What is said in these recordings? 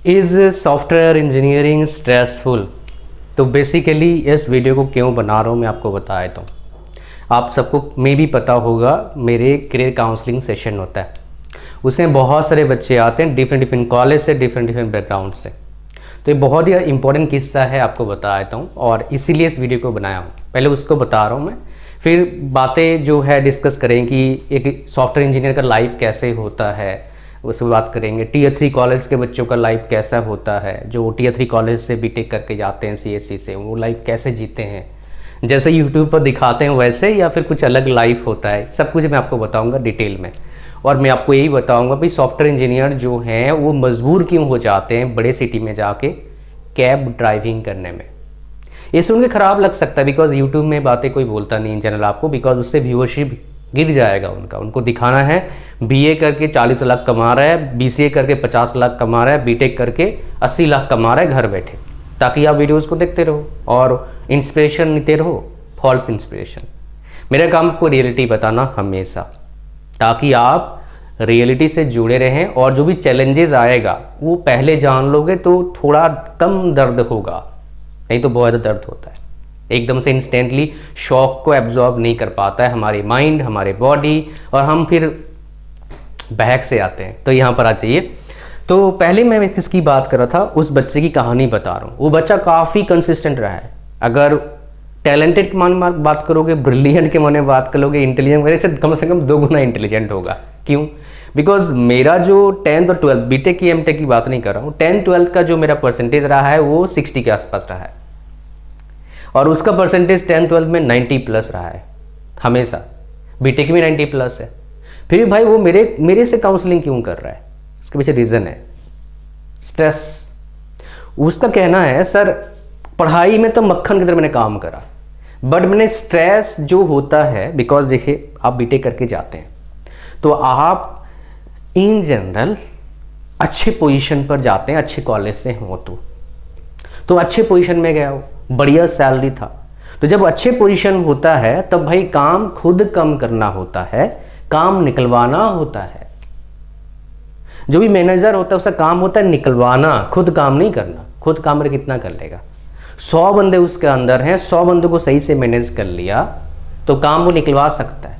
Is software engineering stressful. तो basically इस video को क्यों बना रहा हूँ मैं आपको बता देता हूँ। आप सबको मे भी पता होगा मेरे करियर काउंसलिंग सेशन होता है, उसमें बहुत सारे बच्चे आते हैं डिफरेंट कॉलेज से, डिफरेंट बैकग्राउंड से। तो ये बहुत ही इंपॉर्टेंट किस्सा है, आपको बता देता हूँ और इसीलिए इस वीडियो को बनाया हूँ। पहले उसको बता रहा हूँ मैं, फिर बातें जो है डिस्कस करें कि एक सॉफ्टवेयर इंजीनियर का लाइफ कैसे होता है, उससे बात करेंगे। टियर 3 कॉलेज के बच्चों का लाइफ कैसा होता है, जो टियर 3 कॉलेज से बीटेक करके जाते हैं सीएससी से, वो लाइफ कैसे जीते हैं, जैसे यूट्यूब पर दिखाते हैं वैसे या फिर कुछ अलग लाइफ होता है। सब कुछ मैं आपको बताऊंगा डिटेल में। और मैं आपको यही बताऊंगा भाई सॉफ्टवेयर इंजीनियर जो हैं वो मजबूर क्यों हो जाते हैं बड़े सिटी में जाके कैब ड्राइविंग करने में। ये सुन के ख़राब लग सकता है बिकॉज यूट्यूब में बातें कोई बोलता नहीं इन जनरल आपको, बिकॉज उससे व्यूअरशिप गिर जाएगा उनको दिखाना है बीए करके 40 लाख कमा रहा है, बीसीए करके 50 लाख कमा रहा है, बीटेक करके 80 लाख कमा रहा है घर बैठे, ताकि आप वीडियोज़ को देखते रहो और इंस्पिरेशन लेते रहो। False inspiration. मेरा काम आपको रियलिटी बताना हमेशा, ताकि आप रियलिटी से जुड़े रहें और जो भी चैलेंजेस आएगा वो पहले जान लोगे तो थोड़ा कम दर्द होगा, नहीं तो बहुत दर्द होता है। एकदम से इंस्टेंटली शॉक को एब्जॉर्ब नहीं कर पाता है हमारी माइंड, हमारे बॉडी, और हम फिर बहक से आते हैं। तो यहाँ पर आ जाइए। तो पहले मैं किसकी बात कर रहा था, उस बच्चे की कहानी बता रहा हूँ। वो बच्चा काफ़ी कंसिस्टेंट रहा है। अगर टैलेंटेड के माने में बात करोगे, ब्रिलियंट के माने में बात करोगे, इंटेलिजेंट मेरे से कम 2 गुना इंटेलिजेंट होगा। क्यों? बिकॉज मेरा जो 10th और 12th, बीटेक की एमटेक की बात नहीं कर रहा हूँ, 10th 12th का जो मेरा परसेंटेज रहा है वो 60 के आसपास रहा है, और उसका परसेंटेज 10th 12th में 90 प्लस रहा है हमेशा। बीटेक में 90 प्लस है। फिर भाई वो मेरे से काउंसलिंग क्यों कर रहा है? इसके पीछे रीज़न है स्ट्रेस। उसका कहना है सर पढ़ाई में तो मक्खन की तरह मैंने काम करा, बट मैंने स्ट्रेस जो होता है, बिकॉज देखिए आप बीटेक करके जाते हैं तो आप इन जनरल अच्छे पोजीशन पर जाते हैं, अच्छे कॉलेज से हो तो अच्छे पोजीशन में गया हो, बढ़िया सैलरी था। तो जब अच्छे पोजीशन होता है तब भाई काम खुद कम करना होता है, काम निकलवाना होता है। जो भी मैनेजर होता है उसका काम होता है निकलवाना, खुद काम नहीं करना। खुद काम में कितना कर लेगा? 100 बंदे उसके अंदर हैं, 100 बंदों को सही से मैनेज कर लिया तो काम वो निकलवा सकता है।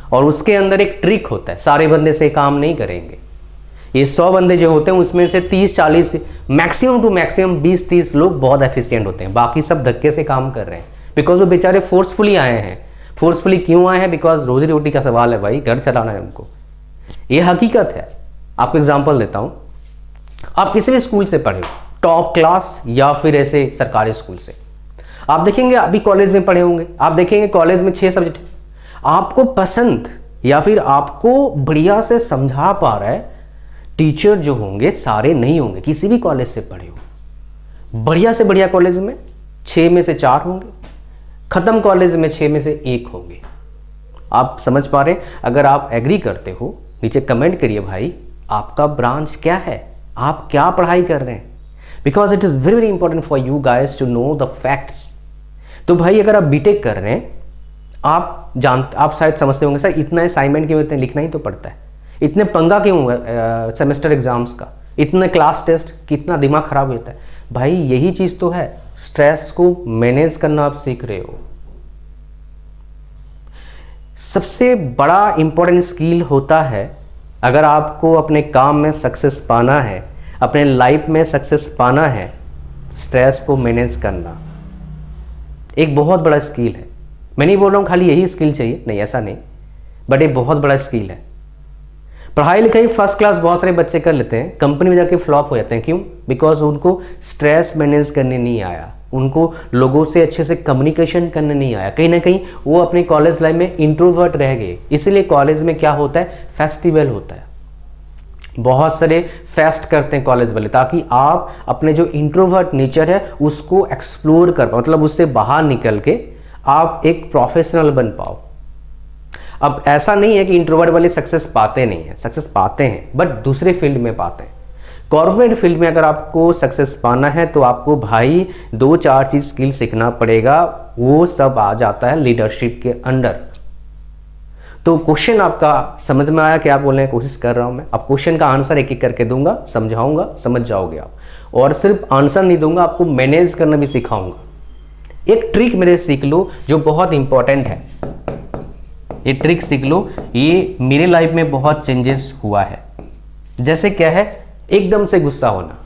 और उसके अंदर एक ट्रिक होता है, सारे बंदे से काम नहीं करेंगे। ये 100 बंदे जो होते हैं उसमें से 30-40 मैक्सिमम टू मैक्सिमम 20-30 लोग बहुत एफिशिएंट होते हैं, बाकी सब धक्के से काम कर रहे हैं। बिकॉज वो बेचारे फोर्सफुली आए हैं। फोर्सफुली क्यों आए हैं? बिकॉज रोजी रोटी का सवाल है भाई, घर चलाना है उनको। ये हकीकत है। आपको एग्जाम्पल देता हूँ। आप किसी भी स्कूल से पढ़े, टॉप क्लास या फिर ऐसे सरकारी स्कूल से, आप देखेंगे अभी कॉलेज में पढ़े होंगे, आप देखेंगे कॉलेज में 6 सब्जेक्ट आपको पसंद या फिर आपको बढ़िया से समझा पा रहा है टीचर जो होंगे सारे नहीं होंगे, किसी भी कॉलेज से पढ़े हो। बढ़िया से बढ़िया कॉलेज में 6 में से 4 होंगे, ख़त्म कॉलेज में 6 में से 1 होंगे। आप समझ पा रहे हैं? अगर आप एग्री करते हो नीचे कमेंट करिए भाई आपका ब्रांच क्या है, आप क्या पढ़ाई कर रहे हैं, because it is very very important for you guys to know the facts. तो भाई अगर आप बीटेक कर रहे हैं, आप शायद समझते होंगे सर इतना असाइनमेंट क्यों, इतने लिखना ही तो पड़ता है, इतने पंगा क्यों हुआ सेमेस्टर एग्जाम्स का, इतने क्लास टेस्ट, कितना दिमाग खराब होता है। भाई यही चीज़ तो है, स्ट्रेस को मैनेज करना आप सीख रहे हो। सबसे बड़ा इंपॉर्टेंट स्किल होता है, अगर आपको अपने काम में सक्सेस पाना है, अपने लाइफ में सक्सेस पाना है, स्ट्रेस को मैनेज करना एक बहुत बड़ा स्किल है। मैं नहीं बोल रहा हूँ खाली यही स्किल चाहिए, नहीं ऐसा नहीं, बट एक बहुत बड़ा स्किल है। पढ़ाई लिखाई फर्स्ट क्लास बहुत सारे बच्चे कर लेते हैं, कंपनी में जाके फ्लॉप हो जाते हैं। क्यों? बिकॉज उनको स्ट्रेस मैनेज करने नहीं आया, उनको लोगों से अच्छे से कम्युनिकेशन करने नहीं आया। कहीं ना कहीं वो अपने कॉलेज लाइफ में इंट्रोवर्ट रह गए। इसीलिए कॉलेज में क्या होता है, फेस्टिवल होता है, बहुत सारे फेस्ट करते हैं कॉलेज वाले, ताकि आप अपने जो इंट्रोवर्ट नेचर है उसको एक्सप्लोर कर पाओ, मतलब उससे बाहर निकल के आप एक प्रोफेशनल बन पाओ। अब ऐसा नहीं है कि इंट्रोवर्ट वाले सक्सेस पाते नहीं हैं, सक्सेस पाते हैं, बट दूसरे फील्ड में पाते हैं। कॉर्पोरेट फील्ड में अगर आपको सक्सेस पाना है तो आपको भाई 2-4 चीज़ स्किल सीखना पड़ेगा, वो सब आ जाता है लीडरशिप के अंडर। तो क्वेश्चन आपका समझ में आया क्या बोलने की कोशिश कर रहा हूँ मैं। अब क्वेश्चन का आंसर एक एक करके दूंगा, समझाऊंगा, समझ जाओगे आप। और सिर्फ आंसर नहीं दूंगा, आपको मैनेज करना भी सिखाऊंगा। एक ट्रिक मेरे सीख लो जो बहुत इंपॉर्टेंट है, ये ट्रिक सीख लो, ये मेरे लाइफ में बहुत चेंजेस हुआ है। जैसे क्या है, एकदम से गुस्सा होना।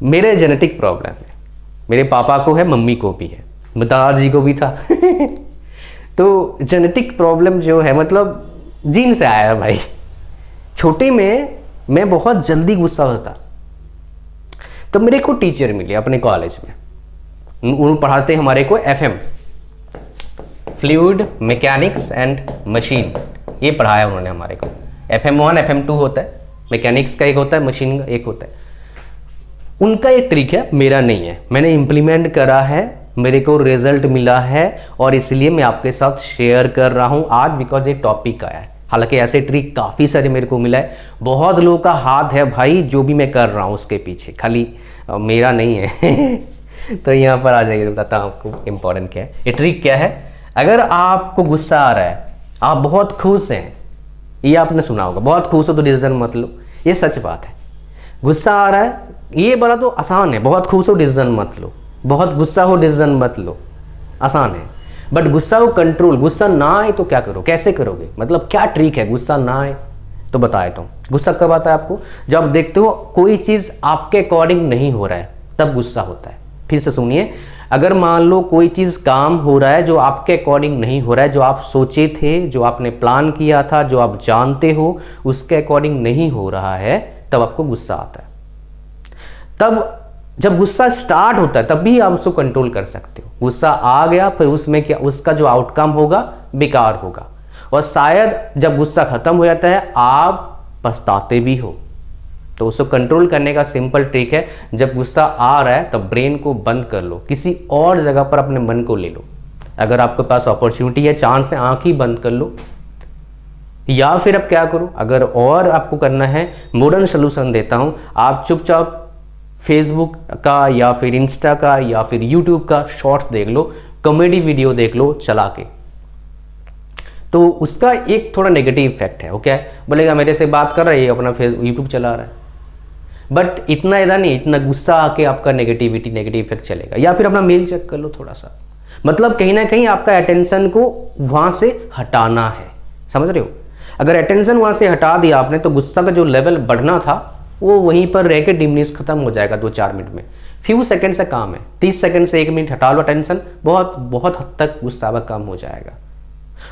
मेरे जेनेटिक प्रॉब्लम है, मेरे पापा को है, मम्मी को भी है, दादाजी को भी था तो जेनेटिक प्रॉब्लम जो है मतलब जीन से आया है भाई। छोटे में मैं बहुत जल्दी गुस्सा होता। तो मेरे को टीचर मिले अपने कॉलेज में, उन्होंने पढ़ाते हमारे को FM, fluid mechanics and machine, ये पढ़ाया उन्होंने हमारे को। FM1 FM2 होता है, मैकेनिक्स का एक होता है, मशीन का एक होता है। उनका एक ट्रिक है, मेरा नहीं है, मैंने इम्प्लीमेंट करा है, मेरे को रिजल्ट मिला है और इसलिए मैं आपके साथ शेयर कर रहा हूं आज, बिकॉज ये टॉपिक आया है। हालांकि ऐसे ट्रिक काफ़ी सारे मेरे को मिला है, बहुत लोगों का हाथ है भाई जो भी मैं कर रहा हूं उसके पीछे, खाली मेरा नहीं है तो यहाँ पर आ जाइए, बताता हूँ आपको इंपॉर्टेंट क्या है। ये ट्रिक क्या है, अगर आपको गुस्सा आ रहा है, आप बहुत खुश हैं, ये आपने सुना होगा, बहुत खुश हो तो डिसीजन मत लो, ये सच बात है। गुस्सा आ रहा है, ये बड़ा तो आसान है, बहुत खुश हो डिसीजन मत लो, बहुत गुस्सा हो डिसीजन मत लो, आसान है। बट गुस्सा हो कंट्रोल, गुस्सा ना आए तो क्या करो, कैसे करोगे, मतलब क्या ट्रिक है गुस्सा ना आए तो बता देता हूँ। गुस्सा कब आता है आपको, जब देखते हो कोई चीज़ आपके अकॉर्डिंग नहीं हो रहा है, तब गुस्सा होता है। फिर से सुनिए, अगर मान लो कोई चीज़ काम हो रहा है जो आपके अकॉर्डिंग नहीं हो रहा है, जो आप सोचे थे, जो आपने प्लान किया था, जो आप जानते हो उसके अकॉर्डिंग नहीं हो रहा है, तब आपको गुस्सा आता है। तब जब गुस्सा स्टार्ट होता है तब भी आप उसको कंट्रोल कर सकते हो। गुस्सा आ गया, फिर उसमें क्या, उसका जो आउटकम होगा बेकार होगा, और शायद जब गुस्सा खत्म हो जाता है आप पछताते भी हो। तो उसको कंट्रोल करने का सिंपल ट्रिक है, जब गुस्सा आ रहा है तब ब्रेन को बंद कर लो, किसी और जगह पर अपने मन को ले लो। अगर आपके पास अपॉर्चुनिटी है, चांस है, आँख ही बंद कर लो। या फिर अब क्या करो, अगर और आपको करना है, मॉडर्न सोल्यूशन देता हूँ, आप चुपचाप फेसबुक का या फिर इंस्टा का या फिर यूट्यूब का शॉर्ट्स देख लो, कॉमेडी वीडियो देख लो चला के। तो उसका एक थोड़ा नेगेटिव इफेक्ट है। ओके, बोलेगा मेरे से बात कर रहा है, ये अपना यूट्यूब चला रहा है, बट इतना ज़्यादा नहीं, इतना गुस्सा आके आपका नेगेटिव इफेक्ट चलेगा। या फिर अपना मेल चेक कर लो थोड़ा सा, मतलब कहीं ना कहीं आपका अटेंशन को वहाँ से हटाना है, समझ रहे हो। अगर अटेंशन वहाँ से हटा दिया आपने तो गुस्सा का जो लेवल बढ़ना था वो वहीं पर रह के डिमिनिश खत्म हो जाएगा 2-4 मिनट में। फ्यू सेकंड से काम है, 30 सेकंड से 1 मिनट हटा लो टेंशन, बहुत बहुत हद तक गुस्सा कम हो जाएगा।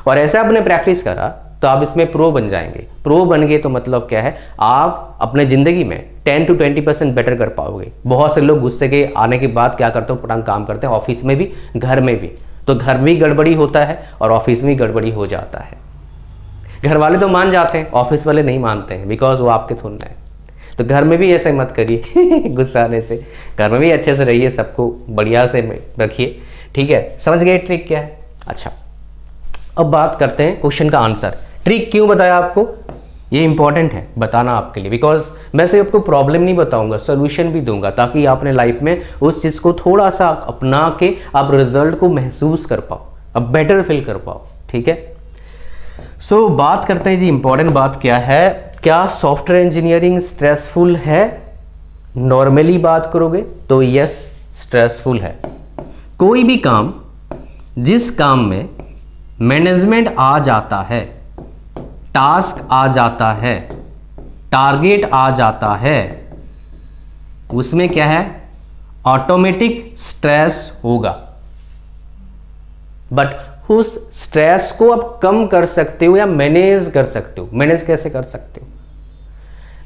और ऐसे आपने प्रैक्टिस करा तो आप इसमें प्रो बन जाएंगे। प्रो बन गए तो मतलब क्या है, आप अपने ज़िंदगी में 10 to 20% बेटर कर पाओगे। बहुत से लोग गुस्से के आने के बाद क्या करते हो, पटांग काम करते हैं, ऑफिस में भी घर में भी। तो घर में भी गड़बड़ी होता है और ऑफिस में भी गड़बड़ी हो जाता है। घर वाले तो मान जाते हैं, ऑफिस वाले नहीं मानते हैं, बिकॉज वो आपके थोड़ा है। तो घर में भी ऐसे मत करिए गुस्सा आने से, घर में भी अच्छे से रहिए, सबको बढ़िया से रखिए, ठीक है। समझ गए ट्रिक क्या है। अच्छा, अब बात करते हैं क्वेश्चन का आंसर। ट्रिक क्यों बताया आपको, ये इंपॉर्टेंट है बताना आपके लिए, बिकॉज मैं सिर्फ आपको प्रॉब्लम नहीं बताऊंगा, सोल्यूशन भी दूंगा, ताकि आप अपने लाइफ में उस चीज़ को थोड़ा सा अपना के आप रिजल्ट को महसूस कर पाओ, अब बेटर फील कर पाओ, ठीक है। सो बात करते हैं जी, इंपॉर्टेंट बात क्या है, क्या सॉफ्टवेयर इंजीनियरिंग स्ट्रेसफुल है। नॉर्मली बात करोगे तो यस स्ट्रेसफुल है। कोई भी काम, जिस काम में मैनेजमेंट आ जाता है, टास्क आ जाता है, टारगेट आ जाता है, उसमें क्या है, ऑटोमेटिक स्ट्रेस होगा। बट उस स्ट्रेस को आप कम कर सकते हो या मैनेज कर सकते हो। मैनेज कैसे कर सकते हो,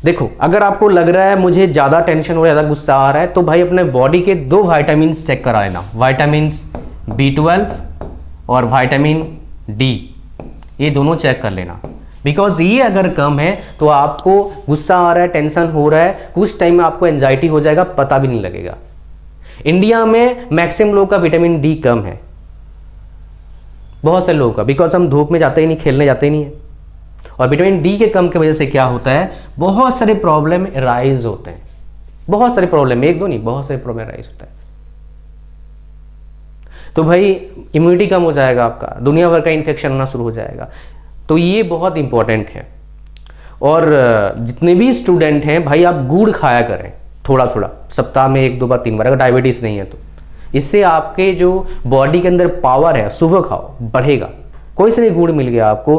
देखो, अगर आपको लग रहा है मुझे ज़्यादा टेंशन हो, ज़्यादा गुस्सा आ रहा है, तो भाई अपने बॉडी के 2 विटामिन चेक करा लेना, विटामिन B12 और विटामिन D, ये दोनों चेक कर लेना। बिकॉज ये अगर कम है तो आपको गुस्सा आ रहा है, टेंशन हो रहा है, कुछ टाइम में आपको एंजाइटी हो जाएगा, पता भी नहीं लगेगा। इंडिया में मैक्सिमम लोगों का विटामिन D कम है, बहुत से लोगों का, बिकॉज हम धूप में जाते ही नहीं, खेलने जाते ही नहीं है। और विटामिन D के कम की वजह से क्या होता है, बहुत सारे प्रॉब्लम राइज होते हैं, बहुत सारे प्रॉब्लम, एक दो नहीं, बहुत सारे प्रॉब्लम राइज होता है। तो भाई इम्यूनिटी कम हो जाएगा, आपका दुनिया भर का इन्फेक्शन होना शुरू हो जाएगा। तो ये बहुत इंपॉर्टेंट है। और जितने भी स्टूडेंट हैं भाई, आप गुड़ खाया करें थोड़ा थोड़ा, सप्ताह में 1 2 बार 3 बार, अगर डायबिटीज़ नहीं है तो। इससे आपके जो बॉडी के अंदर पावर है, सुबह खाओ, बढ़ेगा। कोई से भी गुड़ मिल गया आपको,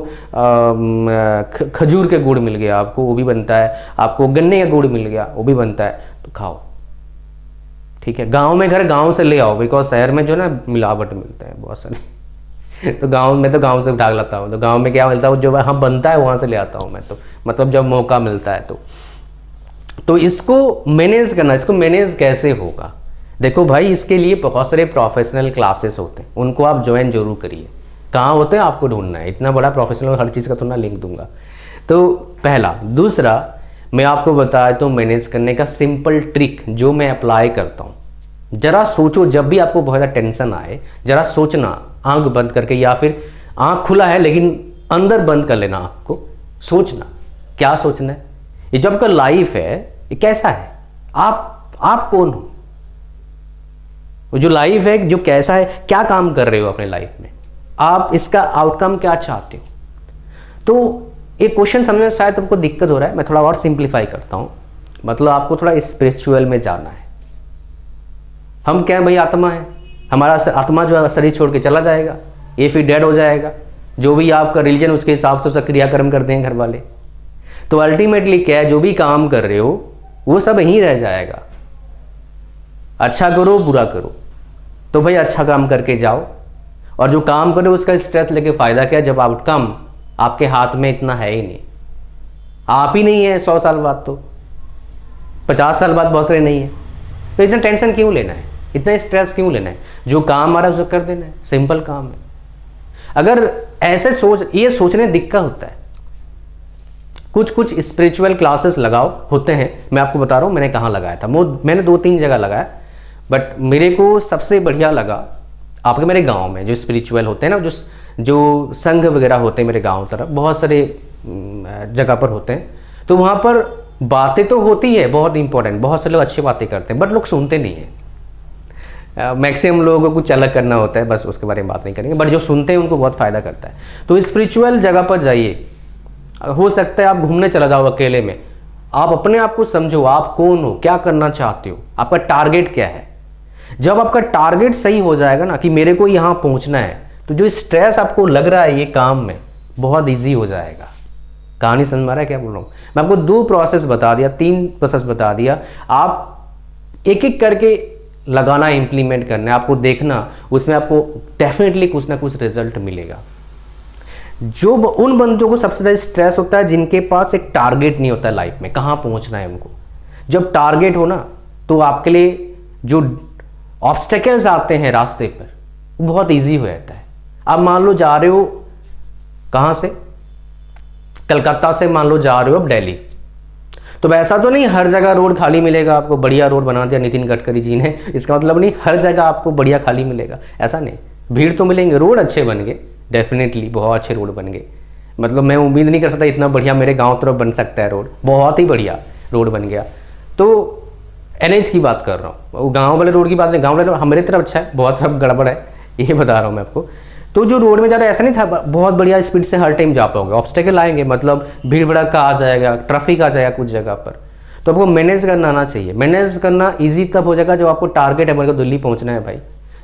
खजूर के गुड़ मिल गया आपको, वो भी बनता है, आपको गन्ने का गुड़ मिल गया, वो भी बनता है, तो खाओ, ठीक है। गांव में घर गांव से ले आओ, बिकॉज शहर में जो ना मिलावट मिलता है बहुत सारे तो गांव में, तो गांव से उठा लाता हूँ, तो गांव में क्या मिलता है, जो वहाँ बनता है वहाँ से ले आता हूँ मैं, तो मतलब जब मौका मिलता है तो इसको मैनेज करना। इसको मैनेज कैसे होगा, देखो भाई, इसके लिए बहुत सारे प्रोफेशनल क्लासेस होते हैं, उनको आप ज्वाइन जरूर करिए। कहाँ होते हैं आपको ढूंढना है, इतना बड़ा प्रोफेशनल, हर चीज़ का तो ना लिंक दूंगा। तो पहला। दूसरा, मैं आपको बताया तो मैनेज करने का सिंपल ट्रिक जो मैं अप्लाई करता हूँ। जरा सोचो, जब भी आपको बहुत ज़्यादा टेंशन आए, जरा सोचना, आंख बंद करके, या फिर आंख खुला है लेकिन अंदर बंद कर लेना आंख को, सोचना। क्या सोचना है, ये जो आपका लाइफ है ये कैसा है, आप कौन हो, वो जो लाइफ है जो कैसा है, क्या काम कर रहे हो अपने लाइफ में, आप इसका आउटकम क्या चाहते हो। तो ये क्वेश्चन समझने में शायद तुमको दिक्कत हो रहा है, मैं थोड़ा और सिंप्लीफाई करता हूँ। मतलब आपको थोड़ा स्पिरिचुअल में जाना है। हम क्या है भाई, आत्मा है, हमारा आत्मा जो है शरीर छोड़ के चला जाएगा, ये फिर डेड हो जाएगा। जो भी आपका रिलीजन, उसके हिसाब से उसका क्रियाक्रम करते हैं घर वाले। तो अल्टीमेटली क्या है, जो भी काम कर रहे हो वो सब यहीं रह जाएगा। अच्छा करो बुरा करो, तो भाई अच्छा काम करके जाओ, और जो काम करो उसका स्ट्रेस लेके फ़ायदा क्या, जब आउटकम आपके हाथ में इतना है ही नहीं, आप ही नहीं है 100 साल बाद, तो 50 साल बाद बहुत सारे नहीं है, तो इतना टेंशन क्यों लेना है, इतना स्ट्रेस क्यों लेना है। जो काम आ रहा है उसे कर देना है, सिंपल काम है। अगर ऐसे ये सोचने दिक्कत होता है। कुछ स्पिरिचुअल क्लासेस लगाओ, होते हैं, मैं आपको बता रहा हूँ मैंने कहाँ लगाया था। मैंने 2-3 जगह लगाया, बट मेरे को सबसे बढ़िया लगा आपके मेरे गांव में जो स्पिरिचुअल होते हैं ना, जो संघ वगैरह होते हैं मेरे गांव तरफ, बहुत सारे जगह पर होते हैं। तो वहाँ पर बातें तो होती है बहुत इंपॉर्टेंट, बहुत से लोग अच्छी बातें करते हैं, बट लोग सुनते नहीं हैं। मैक्सिमम लोगों को कुछ अलग करना होता है, बस उसके बारे में बात नहीं करेंगे, बट जो सुनते हैं उनको बहुत फ़ायदा करता है। तो स्पिरिचुअल जगह पर जाइए, हो सकता है आप घूमने चला जाओ अकेले में, आप अपने आप को समझो, आप कौन हो, क्या करना चाहते हो, आपका टारगेट क्या है। जब आपका टारगेट सही हो जाएगा ना कि मेरे को यहाँ पहुँचना है, तो जो स्ट्रेस आपको लग रहा है ये काम में, बहुत ईजी हो जाएगा। कहानी समझ में आ रहा है क्या बोल रहा हूँ मैं आपको? 2 प्रोसेस बता दिया, 3 प्रोसेस बता दिया, आप एक एक करके लगाना, इम्प्लीमेंट करना है, आपको देखना, उसमें आपको डेफिनेटली कुछ ना कुछ रिजल्ट मिलेगा। जो उन बंदों को सबसे ज़्यादा स्ट्रेस होता है जिनके पास एक टारगेट नहीं होता है लाइफ में, कहाँ पहुँचना है उनको। जब टारगेट हो ना, तो आपके लिए जो ऑब्स्टेकल्स आते हैं रास्ते पर, वो बहुत ईजी हो जाता है। आप मान लो जा रहे हो कहाँ से, कलकत्ता से मान लो जा रहे हो अब दिल्ली, तो वैसा तो नहीं हर जगह रोड खाली मिलेगा आपको, बढ़िया रोड बना दिया नितिन गडकरी जी ने, इसका मतलब नहीं हर जगह आपको बढ़िया खाली मिलेगा, ऐसा नहीं। भीड़ तो मिलेंगे, रोड अच्छे बन गए, डेफिनेटली बहुत अच्छे रोड बन गए। मतलब मैं उम्मीद नहीं कर सकता इतना बढ़िया मेरे गांव तरफ बन सकता है रोड, बहुत ही बढ़िया रोड बन गया। तो NH की बात कर रहा हूँ, गांव वाले रोड की बात नहीं, गांव वाले हमारे तरफ अच्छा है, बहुत तरफ गड़बड़ है, ये बता रहा हूँ मैं आपको। तो जो रोड में ज़्यादा ऐसा नहीं था, बहुत बढ़िया स्पीड से हर टाइम जा पाओगे, ऑब्स्टेकल आएंगे, मतलब भीड़ भड़का आ जाएगा, ट्रैफिक आ जाएगा कुछ जगह पर, तो आपको मैनेज करना आना चाहिए। मैनेज करना ईजी तब हो जाएगा जब आपको टारगेट है, मेरे को दिल्ली पहुँचना है भाई,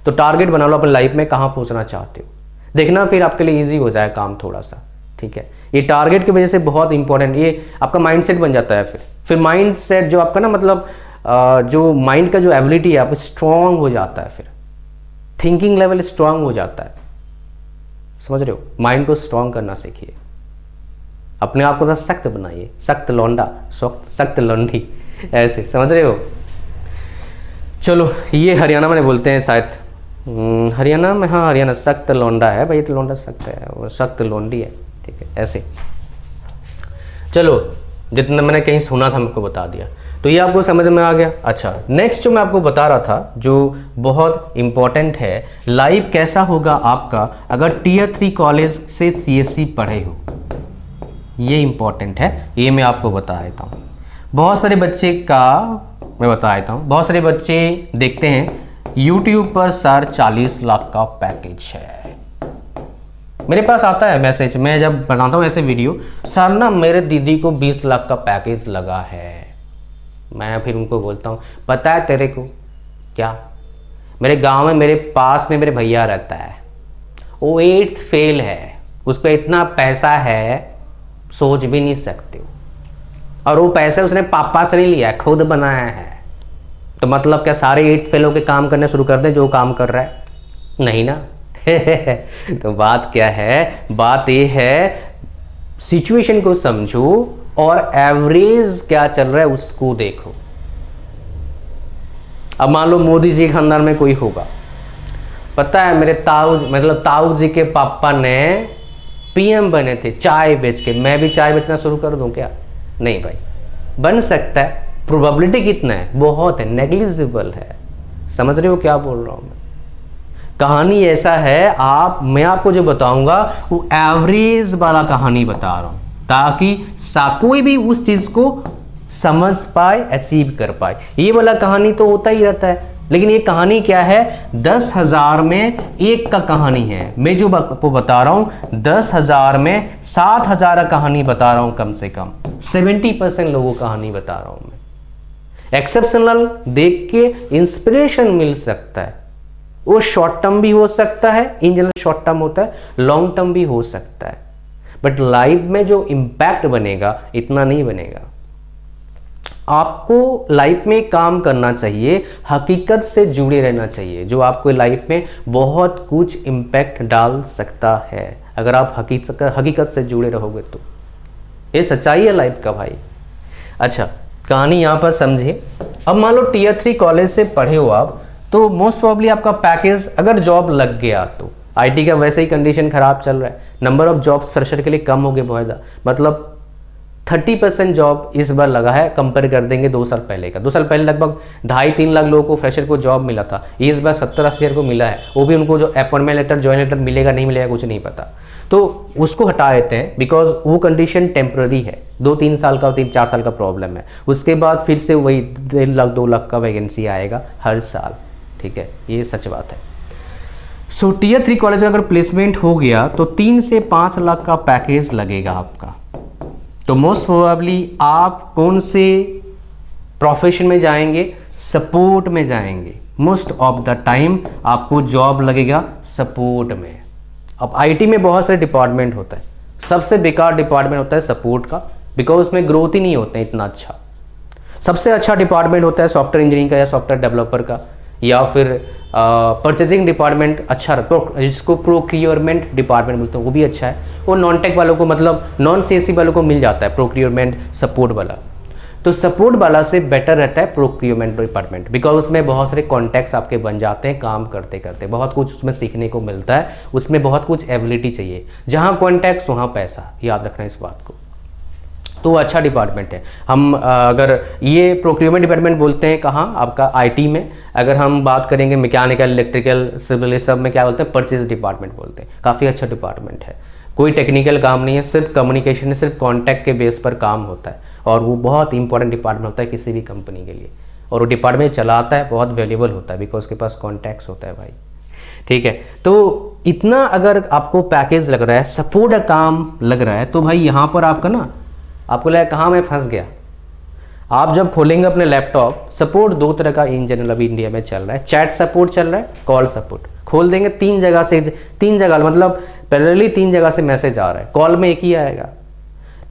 तो टारगेट बना लो अपनी लाइफ में, कहाँ पहुँचना चाहते हो, देखना, फिर आपके लिए ईजी हो जाए काम थोड़ा सा, ठीक है। ये टारगेट की वजह से बहुत इंपॉर्टेंट, ये आपका माइंड सेट बन जाता है। फिर माइंड सेट जो आपका ना, मतलब जो माइंड का जो एबिलिटी है आप स्ट्रॉन्ग हो जाता है, फिर थिंकिंग लेवल स्ट्रॉन्ग हो जाता है, समझ रहे हो। माइंड को स्ट्रॉन्ग करना सीखिए, अपने आप को तो सख्त बनाइए, सख्त लौंडा, सख्त लौंडी, ऐसे, समझ रहे हो। चलो, ये हरियाणा में बोलते हैं शायद, हरियाणा में, हाँ हरियाणा, सख्त लौंडा है भाई, तो लौंडा सख्त है और सख्त लौंडी है, ठीक है, ऐसे। चलो, जितना मैंने कहीं सुना था आपको बता दिया, तो ये आपको समझ में आ गया। अच्छा, नेक्स्ट जो मैं आपको बता रहा था, जो बहुत इम्पॉर्टेंट है, लाइफ कैसा होगा आपका अगर Tier 3 कॉलेज से CSE पढ़े हो, ये इम्पॉर्टेंट है, ये मैं आपको बता देता हूँ। बहुत सारे बच्चे का मैं बता देता हूँ, बहुत सारे बच्चे देखते हैं YouTube पर सर 40 लाख का पैकेज है। मेरे पास आता है मैसेज, मैं जब बनाता हूँ ऐसे वीडियो, सर ना मेरे दीदी को 20 लाख का पैकेज लगा है। मैं फिर उनको बोलता हूँ पता है तेरे को क्या, मेरे गांव में मेरे पास में मेरे भैया रहता है, वो 8th फेल है, उसको इतना पैसा है सोच भी नहीं सकते हो, और वो पैसे उसने पापा से नहीं लिया है, खुद बनाया है। तो मतलब क्या सारे 8th फेलों के काम करने शुरू कर दें जो काम कर रहा है? नहीं ना। तो बात क्या है, बात ये है सिचुएशन को समझो और एवरेज क्या चल रहा है उसको देखो। अब मान लो मोदी जी के खानदान में कोई होगा, पता है मेरे ताऊ जी के पापा ने पीएम बने थे चाय बेच के, मैं भी चाय बेचना शुरू कर दूं क्या? नहीं भाई, बन सकता है, प्रोबेबिलिटी कितना है? बहुत है, नेग्लिजिबल है। समझ रहे हो क्या बोल रहा हूं मैं? कहानी ऐसा है, मैं आपको जो बताऊंगा वो एवरेज वाला कहानी बता रहा हूं, ताकि कोई भी उस चीज को समझ पाए, अचीव कर पाए। ये वाला कहानी तो होता ही रहता है, लेकिन ये कहानी क्या है, 10,000 में एक का कहानी है। मैं जो आपको बता रहा हूं 10,000 में 7,000 का कहानी बता रहा हूं, कम से कम 70% लोगों को कहानी बता रहा हूं मैं। एक्सेप्शनल देख के इंस्पिरेशन मिल सकता है, वो शॉर्ट टर्म भी हो सकता है, इन जनरल शॉर्ट टर्म होता है, लॉन्ग टर्म भी हो सकता है, बट लाइफ में जो इम्पैक्ट बनेगा इतना नहीं बनेगा। आपको लाइफ में काम करना चाहिए, हकीकत से जुड़े रहना चाहिए, जो आपको लाइफ में बहुत कुछ इम्पैक्ट डाल सकता है अगर आप हकीकत से जुड़े रहोगे तो। ये सच्चाई है लाइफ का भाई। अच्छा, कहानी यहाँ पर समझिए। अब मान लो Tier 3 कॉलेज से पढ़े हो आप, तो मोस्ट प्रॉब्ली आपका पैकेज अगर जॉब लग गया तो, IT का वैसे ही कंडीशन खराब चल रहा है, नंबर ऑफ जॉब्स फ्रेशर के लिए कम हो गए बहुत ज़्यादा, मतलब 30% जॉब इस बार लगा है कंपेयर कर देंगे 2 साल पहले का। 2 साल पहले लगभग 2.5-3 लाख लोगों को फ्रेशर को जॉब मिला था, इस बार 70-80 हज़ार को मिला है, वो भी उनको जो अपॉइंटमेंट लेटर ज्वाइन लेटर मिलेगा नहीं मिलेगा कुछ नहीं पता, तो उसको हटा देते हैं, बिकॉज वो कंडीशन टेम्प्रेरी है, 2-3 साल का 3-4 साल का प्रॉब्लम है। उसके बाद फिर से वही 1.5 लाख 2 लाख का वैकेंसी आएगा हर साल, ठीक है, ये सच बात है। सो Tier 3 कॉलेज का अगर प्लेसमेंट हो गया तो 3 से 5 लाख का पैकेज लगेगा आपका। तो मोस्ट प्रोबेबली आप कौन से प्रोफेशन में जाएंगे? सपोर्ट में जाएंगे। मोस्ट ऑफ द टाइम आपको जॉब लगेगा सपोर्ट में। अब IT में बहुत सारे डिपार्टमेंट होता है, सबसे बेकार डिपार्टमेंट होता है सपोर्ट का, बिकॉज उसमें ग्रोथ ही नहीं होता है इतना अच्छा। सबसे अच्छा डिपार्टमेंट होता है सॉफ्टवेयर इंजीनियरिंग का या सॉफ्टवेयर डेवलपर का, या फिर परचेजिंग डिपार्टमेंट अच्छा रहता है, जिसको प्रोक्योरमेंट डिपार्टमेंट बोलते हैं, वो भी अच्छा है। वो नॉन टेक वालों को, मतलब नॉन CSE वालों को मिल जाता है प्रोक्योरमेंट सपोर्ट वाला। तो सपोर्ट वाला से बेटर रहता है प्रोक्योरमेंट डिपार्टमेंट, बिकॉज उसमें बहुत सारे कॉन्टैक्ट्स आपके बन जाते हैं काम करते करते, बहुत कुछ उसमें सीखने को मिलता है, उसमें बहुत कुछ एबिलिटी चाहिए। जहाँ कॉन्टैक्ट्स वहाँ पैसा, याद रखना इस बात को। तो अच्छा डिपार्टमेंट है। हम अगर ये प्रोक्योरमेंट डिपार्टमेंट बोलते हैं कहाँ, आपका IT में। अगर हम बात करेंगे मैकेनिकल, इलेक्ट्रिकल, सिविल, सब में क्या बोलते हैं, परचेज डिपार्टमेंट बोलते हैं। काफ़ी अच्छा डिपार्टमेंट है, कोई टेक्निकल काम नहीं है, सिर्फ कम्युनिकेशन है, सिर्फ कॉन्टैक्ट के बेस पर काम होता है, और वो बहुत इंपॉर्टेंट डिपार्टमेंट होता है किसी भी कंपनी के लिए। और वो डिपार्टमेंट चलाता है बहुत वैल्यूबल होता है, बिकॉज उसके पास कॉन्टैक्ट्स होता है भाई, ठीक है। तो इतना अगर आपको पैकेज लग रहा है, सपोर्ट का काम लग रहा है, तो भाई यहाँ पर आपका ना, आपको लगा कहाँ मैं फंस गया। आप जब खोलेंगे अपने लैपटॉप, सपोर्ट 2 तरह का इन जनरल अभी इंडिया में चल रहा है, चैट सपोर्ट चल रहा है, कॉल सपोर्ट। खोल देंगे 3 जगह मतलब पैरेलली 3 जगह से मैसेज आ रहा है, कॉल में एक ही आएगा।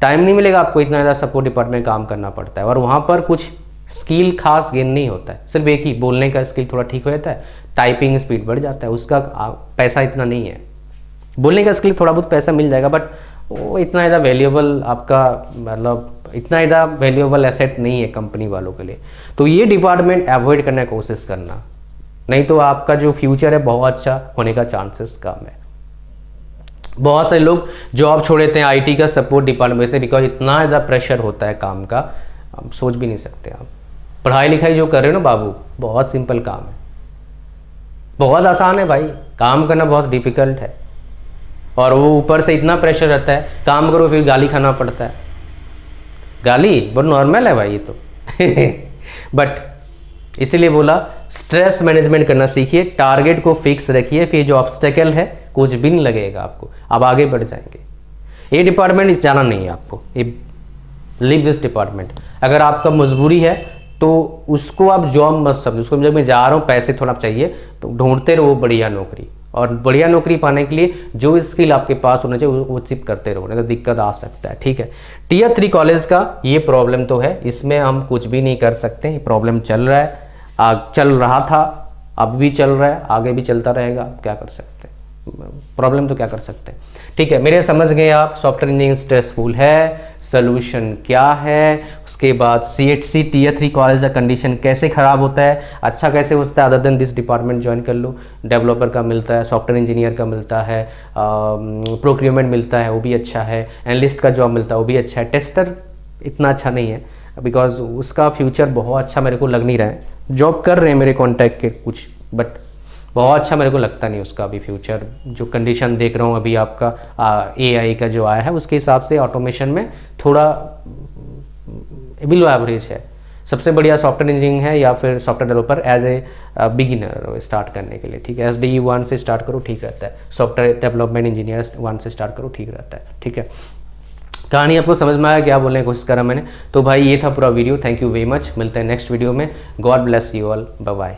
टाइम नहीं मिलेगा आपको, इतना ज़्यादा सपोर्ट डिपार्टमेंट काम करना पड़ता है, और वहाँ पर कुछ स्किल खास गेन नहीं होता है, सिर्फ एक ही बोलने का स्किल थोड़ा ठीक हो जाता है, टाइपिंग स्पीड बढ़ जाता है, उसका पैसा इतना नहीं है। बोलने का स्किल थोड़ा बहुत पैसा मिल जाएगा, बट वो इतना ज़्यादा वैल्यूएबल आपका, मतलब इतना ज़्यादा वैल्यूएबल एसेट नहीं है कंपनी वालों के लिए। तो ये डिपार्टमेंट अवॉइड करने की कोशिश करना, नहीं तो आपका जो फ्यूचर है बहुत अच्छा होने का चांसेस कम है। बहुत सारे लोग जॉब छोड़ देते हैं IT का सपोर्ट डिपार्टमेंट से, बिकॉज इतना ज़्यादा प्रेशर होता है काम का, आप सोच भी नहीं सकते। आप पढ़ाई लिखाई जो कर रहे हो ना बाबू, बहुत सिंपल काम है, बहुत आसान है भाई, काम करना बहुत डिफिकल्ट है। और वो ऊपर से इतना प्रेशर रहता है, काम करो फिर गाली खाना पड़ता है। गाली बहुत नॉर्मल है भाई ये तो। बट इसीलिए बोला स्ट्रेस मैनेजमेंट करना सीखिए, टारगेट को फिक्स रखिए, फिर जो ऑब्स्टेकल है कुछ भी नहीं लगेगा आपको, आप आगे बढ़ जाएंगे। ये डिपार्टमेंट जाना नहीं है आपको, ये लीव दिस डिपार्टमेंट। अगर आपका मजबूरी है तो उसको आप जॉब मत समझो, उसको जब मैं जा रहा हूँ पैसे थोड़ा चाहिए तो ढूंढते रहो बढ़िया नौकरी, और बढ़िया नौकरी पाने के लिए जो स्किल आपके पास होना चाहिए वो चिप करते रहो, नहीं तो दिक्कत आ सकता है। ठीक है, टियर 3 कॉलेज का ये प्रॉब्लम तो है, इसमें हम कुछ भी नहीं कर सकते, ये प्रॉब्लम चल रहा है, चल रहा था, अब भी चल रहा है, आगे भी चलता रहेगा, क्या कर सकते हैं, प्रॉब्लम तो क्या कर सकते हैं। ठीक है, मेरे समझ गए आप सॉफ्टवेयर इंजीनियरिंग स्ट्रेसफुल है, सोल्यूशन क्या है, उसके बाद CHC टियर 3 कॉलेज का कंडीशन कैसे ख़राब होता है, अच्छा कैसे होता है, other than this department join कर लो। डेवलपर का मिलता है, सॉफ्टवेयर इंजीनियर का मिलता है, प्रोक्योरमेंट मिलता है वो भी अच्छा है, एनालिस्ट का जॉब मिलता है वो भी अच्छा है, टेस्टर इतना अच्छा नहीं है बिकॉज उसका फ्यूचर बहुत अच्छा मेरे को लग नहीं रहा है। जॉब कर रहे हैं मेरे कॉन्टैक्ट के कुछ, बट बहुत अच्छा मेरे को लगता नहीं उसका अभी फ्यूचर। जो कंडीशन देख रहा हूँ अभी आपका AI का जो आया है उसके हिसाब से ऑटोमेशन में थोड़ा बिलो एवरेज है। सबसे बढ़िया सॉफ्टवेयर इंजीनियरिंग है या फिर software developer as a beginner start करने के लिए। ठीक है, SDE 1 से स्टार्ट करो ठीक रहता है, सॉफ्टवेयर डेवलपमेंट इंजीनियर 1 से स्टार्ट करो ठीक रहता है। ठीक है, कहानी आपको समझ में आया, क्या बोलने की कोशिश करा मैंने। तो भाई ये था पूरा video, thank you very much, मिलते हैं नेक्स्ट वीडियो में। God bless you all, bye bye.